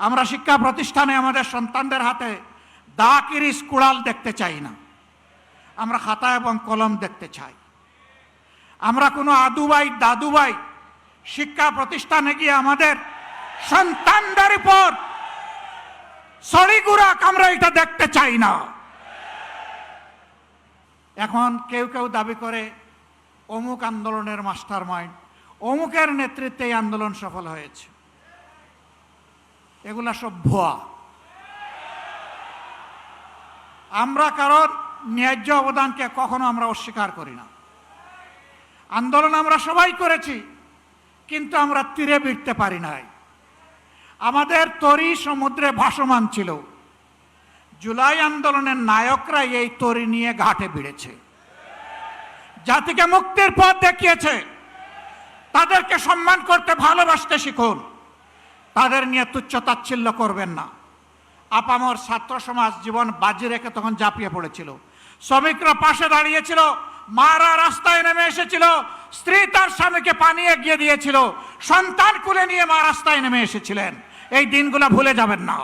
আমরা শিক্ষা প্রতিষ্ঠানে আমাদের সন্তানদের হাতে দা কিরিস কুড়াল দেখতে চাই না। আমরা খাতা এবং কলম দেখতে চাই। আমরা কোনো আদুবাই দাদুবাই শিক্ষা প্রতিষ্ঠানে গিয়ে আমাদের সন্তানদের উপর সড়িগুড়া আমরা এটা দেখতে চাই না। এখন কেউ কেউ দাবি করে অমুক আন্দোলনের মাস্টার মাইন্ড, অমুকের নেতৃত্বে এই আন্দোলন সফল হয়েছে। এগুলা সব ভুয়া। আমরা কারণ ন্যায্য অবদানকে কখনো আমরা অস্বীকার করি না। আন্দোলন আমরা সবাই করেছি, কিন্তু আমরা তীরে ভিড়তে পারি নাই। আমাদের তরি সমুদ্রে ভাসমান ছিল। জুলাই আন্দোলনের নায়করা এই তরি নিয়ে ঘাটে ভিড়েছে, জাতিকে মুক্তির পথ দেখিয়েছে। তাদেরকে সম্মান করতে ভালোবাসতে শিখুন, তাদের নিয়ে তুচ্ছ-তাচ্ছিল্য করবেন না। আপামর ছাত্র সমাজ জীবন বাজি রেখে তখন ঝাঁপিয়ে পড়েছিল। শ্রমিকরা পাশে দাঁড়িয়েছিল, মারা রাস্তায় নেমে এসেছিল, স্ত্রী তার স্বামীকে পানি এগিয়ে দিয়েছিল, সন্তান কুলে নিয়ে মা রাস্তায় নেমে এসেছিলেন। এই দিনগুলো ভুলে যাবেন না।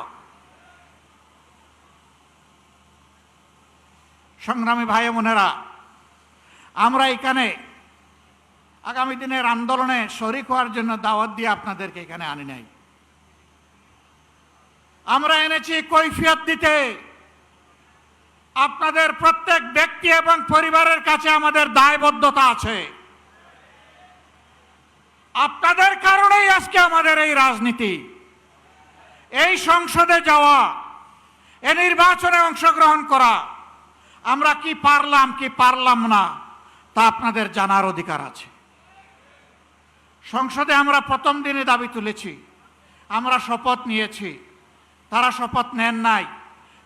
সংগ্রামী ভাই বোনেরা, আমরা এখানে আগামী দিনের আন্দোলনে শরিক হওয়ার জন্য দাওয়াত দিয়ে আপনাদেরকে এখানে আনি নাই। আমরা এনেছি কৈফিয়ত দিতে। আপনাদের প্রত্যেক ব্যক্তি এবং পরিবারের কাছে আমাদের দায়বদ্ধতা আছে। আপনাদের কারণেই আজকে আমাদের এই রাজনীতি, এই সংসদে যাওয়া, এই নির্বাচনে অংশগ্রহণ করা। আমরা কি পারলাম কি পারলাম না তা আপনাদের জানার অধিকার আছে। সংসদে আমরা প্রথম দিনে দাবি তুলেছি, আমরা শপথ নিয়েছি। তারা শপথ নেন নাই।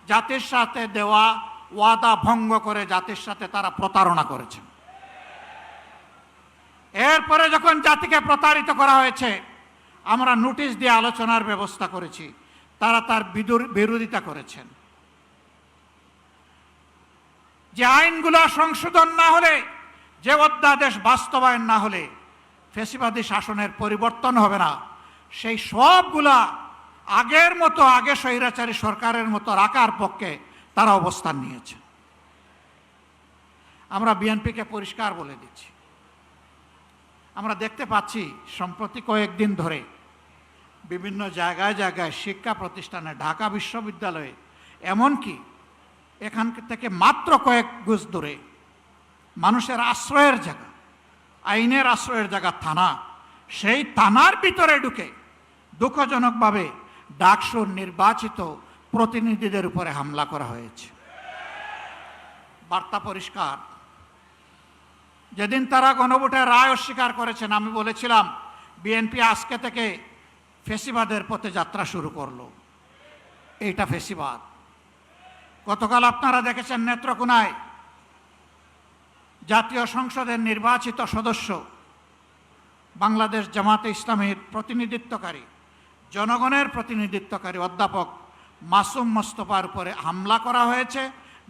জাতির সাথে দেওয়া ওয়াদা ভঙ্গ করে জাতির সাথে তারা প্রতারণা করেছে। এরপরে যখন জাতিকে প্রতারিত করা হয়েছে, আমরা নোটিশ দিয়ে আলোচনার ব্যবস্থা করেছি, তারা তার বিরোধিতা করেছেন। যে আইনগুলো সংশোধন না হলে, যে অধ্যাদেশ বাস্তবায়ন না হলে ফ্যাসিবাদী শাসনের পরিবর্তন হবে না, সেই সবগুলা আগের মতো, আগে স্বৈরাচারী সরকারের মতো রাখার পক্ষে তারা অবস্থান নিয়েছে। আমরা বিএনপিকে পরিষ্কার বলে দিচ্ছি, আমরা দেখতে পাচ্ছি সম্প্রতি কয়েকদিন ধরে বিভিন্ন জায়গায় জায়গায় শিক্ষা প্রতিষ্ঠানে, ঢাকা বিশ্ববিদ্যালয়ে, এমনকি এখান থেকে মাত্র কয়েক গজ দূরে মানুষের আশ্রয়ের জায়গা, আইনের আশ্রয়ের জায়গা থানা, সেই থানার ভিতরে ঢুকে দুঃখজনকভাবে ডাকসুর নির্বাচিত প্রতিনিধিদের উপরে হামলা করা হয়েছে। বার্তা পরিষ্কার। যেদিন তারা গণভোটের রায় অস্বীকার করেছেন, আমি বলেছিলাম বিএনপি আজকে থেকে ফ্যাসিবাদের পথে যাত্রা শুরু করলো। এইটা ফ্যাসিবাদ। গতকাল আপনারা দেখেছেন নেত্রকোনায় জাতীয় সংসদের নির্বাচিত সদস্য, বাংলাদেশ জামাতে ইসলামীর প্রতিনিধিত্বকারী, জনগণের প্রতিনিধিত্বকারী অধ্যাপক মাসুম মোস্তফার উপরে হামলা করা হয়েছে,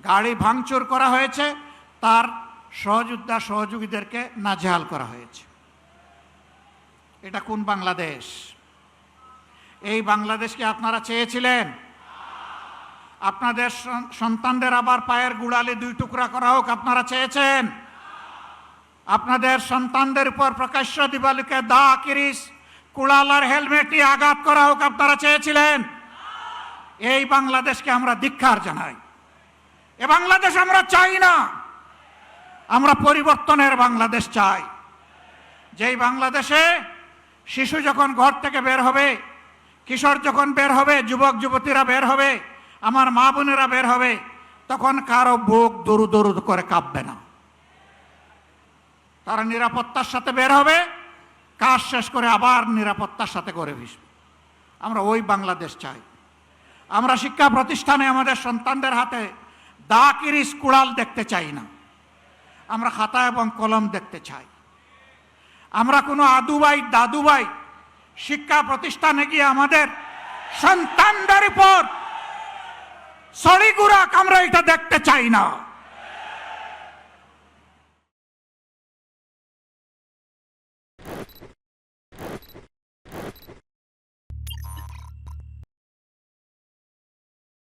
গাড়ি ভাঙচুর করা হয়েছে, তার সহযোদ্ধা সহযোগীদেরকে নাজেহাল করা হয়েছে। এটা কোন বাংলাদেশ? এই বাংলাদেশকে আপনারা চেয়েছিলেন? আপনাদের সন্তানদের আবার পায়ের গুড়ালি দুই টুকরা করা হোক আপনারা চেয়েছেন? আপনাদের সন্তানদের উপর প্রকাশ্য দিবালিকে দা কিরিস কুড়ালার হেলমেট নিয়ে আঘাত করা হোক আপনারা চেয়েছিলেন? এই বাংলাদেশকে আমরা ধিক্কার জানাই। এ বাংলাদেশ আমরা চাই না। আমরা পরিবর্তনের বাংলাদেশ চাই, যেই বাংলাদেশে শিশু যখন ঘর থেকে বের হবে, কিশোর যখন বের হবে, যুবক যুবতীরা বের হবে, আমার মা বোনেরা বের হবে, তখন কারো বুক দরু দরু করে কাঁপবে না। তারা নিরাপত্তার সাথে বের হবে, কাজ শেষ করে আবার নিরাপত্তার সাথে করে ভিসবে। আমরা ওই বাংলাদেশ চাই। আমরা শিক্ষা প্রতিষ্ঠানে আমাদের সন্তানদের হাতে দা কিরিস কুড়াল দেখতে চাই না। আমরা খাতা এবং কলম দেখতে চাই। আমরা কোনো আদুবাই দাদুবাই শিক্ষা প্রতিষ্ঠানে গিয়ে আমাদের সন্তানদের উপর সড়িগুড়া আমরা এটা দেখতে চাই না।